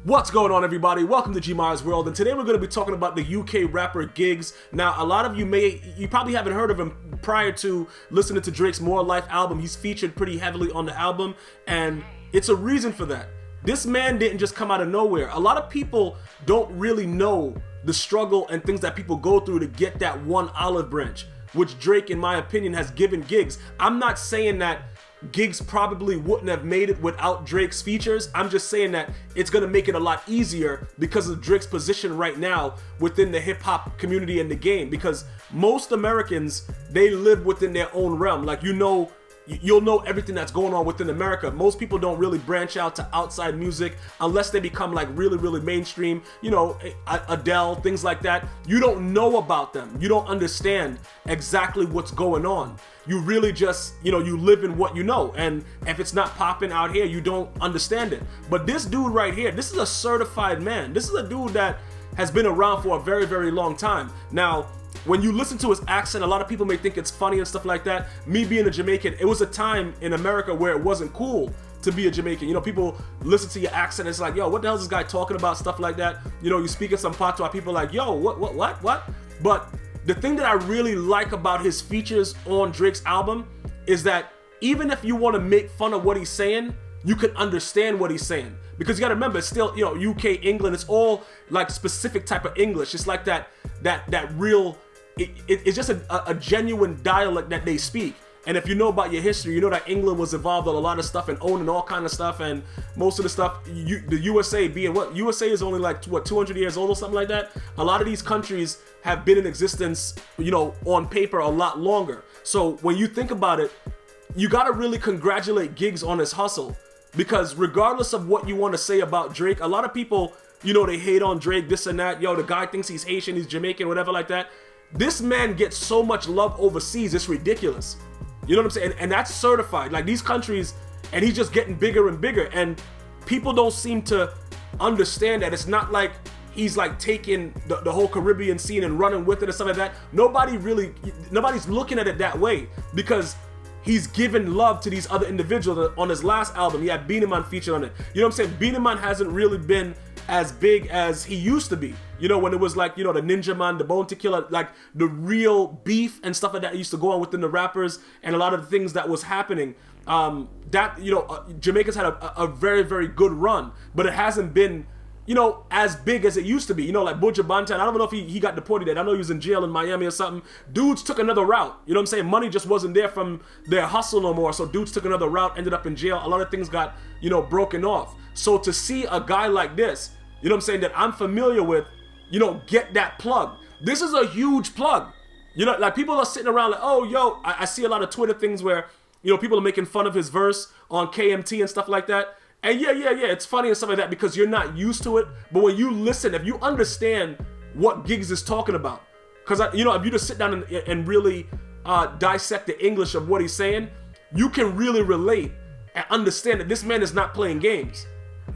What's going on, everybody? Welcome to GmiasWorld, and today we're going to be talking about the UK rapper GIGGS. Now, a lot of you probably haven't heard of him prior to listening to Drake's More Life album. He's featured pretty heavily on the album, and it's a reason for that. This man didn't just come out of nowhere. A lot of people don't really know the struggle and things that people go through to get that one olive branch, which Drake, in my opinion, has given GIGGS. I'm not saying that GIGGS probably wouldn't have made it without Drake's features. I'm just saying that it's gonna make it a lot easier because of Drake's position right now within the hip hop community and the game. Because most Americans, they live within their own realm. Like, you'll know everything that's going on within America. Most people don't really branch out to outside music unless they become like really mainstream, you know, Adele, things like that. You don't know about them. You don't understand exactly what's going on. You really just, you live in what you know. And if it's not popping out here, you don't understand it. But this dude right here, this is a certified man. This is a dude that has been around for a very long time. Now, when you listen to his accent, a lot of people may think it's funny and stuff like that. Me being a Jamaican, it was a time in America where it wasn't cool to be a Jamaican. You know, people listen to your accent, it's like, yo, what the hell is this guy talking about? Stuff like that. You know, you speak in some patois, people are like, yo, what? But the thing that I really like about his features on Drake's album is that even if you want to make fun of what he's saying, you can understand what he's saying. Because you gotta remember, it's still, UK, England, it's all like specific type of English. It's like that real, it's just a genuine dialect that they speak. And if you know about your history, you know that England was involved in a lot of stuff and owning all kind of stuff, and most of the stuff, the USA being what? USA is only like, 200 years old or something like that? A lot of these countries have been in existence, on paper a lot longer. So when you think about it, you gotta really congratulate GIGGS on his hustle. Because regardless of what you want to say about Drake, a lot of people, they hate on Drake, this and that. Yo, the guy thinks he's Haitian, he's Jamaican, whatever like that. This man gets so much love overseas, it's ridiculous. You know what I'm saying? And that's certified. Like, these countries, and he's just getting bigger and bigger. And people don't seem to understand that. It's not like he's like taking the whole Caribbean scene and running with it or something like that. Nobody's looking at it that way, because he's given love to these other individuals. On his last album, he had Beenie Man featured on it. You know what I'm saying? Beenie Man hasn't really been as big as he used to be. When it was like, the Ninja Man, the Bone to Killer, like the real beef and stuff like that used to go on within the rappers, and a lot of the things that was happening. Jamaica's had a very good run, but it hasn't been, as big as it used to be. Like Buju Banton, I don't know if he got deported yet. I know he was in jail in Miami or something. Dudes took another route. You know what I'm saying? Money just wasn't there from their hustle no more. So dudes took another route, ended up in jail. A lot of things got, broken off. So to see a guy like this, you know what I'm saying, that I'm familiar with, get that plug. This is a huge plug. Like, people are sitting around like, oh, yo, I see a lot of Twitter things where, people are making fun of his verse on KMT and stuff like that. And yeah, it's funny and stuff like that because you're not used to it. But when you listen, if you understand what GIGGS is talking about, because, if you just sit down and really dissect the English of what he's saying, you can really relate and understand that this man is not playing games.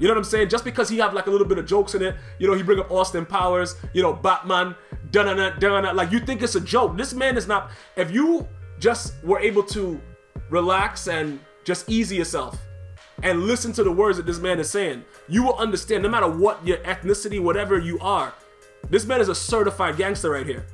You know what I'm saying? Just because he have like a little bit of jokes in it, he bring up Austin Powers, Batman, dun-dun-dun, like, you think it's a joke. This man is not. If you just were able to relax and just ease yourself and listen to the words that this man is saying, you will understand, no matter what your ethnicity, whatever you are, this man is a certified gangster right here.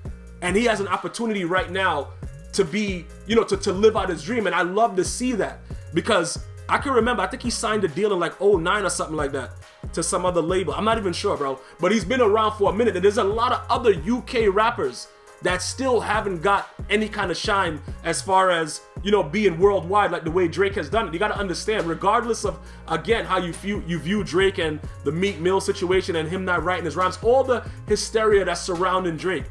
And he has an opportunity right now to be, to live out his dream. And I love to see that, because I can remember, I think he signed a deal in like 2009 or something like that to some other label. I'm not even sure, bro. But he's been around for a minute. And there's a lot of other UK rappers that still haven't got any kind of shine as far as, being worldwide like the way Drake has done it. You got to understand, regardless of, again, how you view Drake and the Meek Mill situation and him not writing his rhymes, all the hysteria that's surrounding Drake,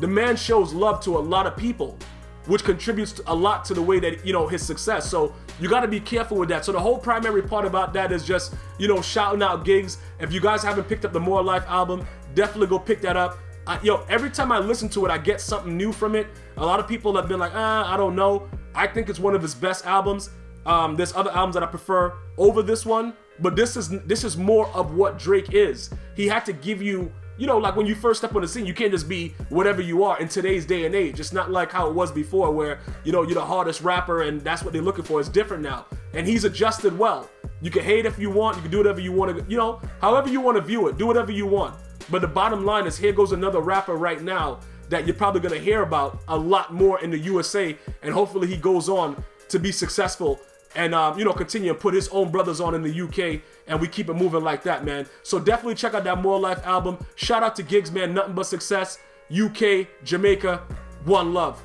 the man shows love to a lot of people, which contributes a lot to the way that, his success. So you got to be careful with that. So the whole primary part about that is just, shouting out GIGGS. If you guys haven't picked up the More Life album, definitely go pick that up. Every time I listen to it, I get something new from it. A lot of people have been like, I don't know. I think it's one of his best albums. There's other albums that I prefer over this one, but this is more of what Drake is. He had to give you, like when you first step on the scene, you can't just be whatever you are in today's day and age. It's not like how it was before where, you're the hardest rapper and that's what they're looking for. It's different now. And he's adjusted well. You can hate if you want. You can do whatever you want to, you know, however you want to view it. Do whatever you want. But the bottom line is, here goes another rapper right now that you're probably going to hear about a lot more in the USA. And hopefully he goes on to be successful and, you know, continue and put his own brothers on in the UK. And we keep it moving like that, man. So definitely check out that More Life album. Shout out to GIGGS, man. Nothing but success. UK, Jamaica, one love.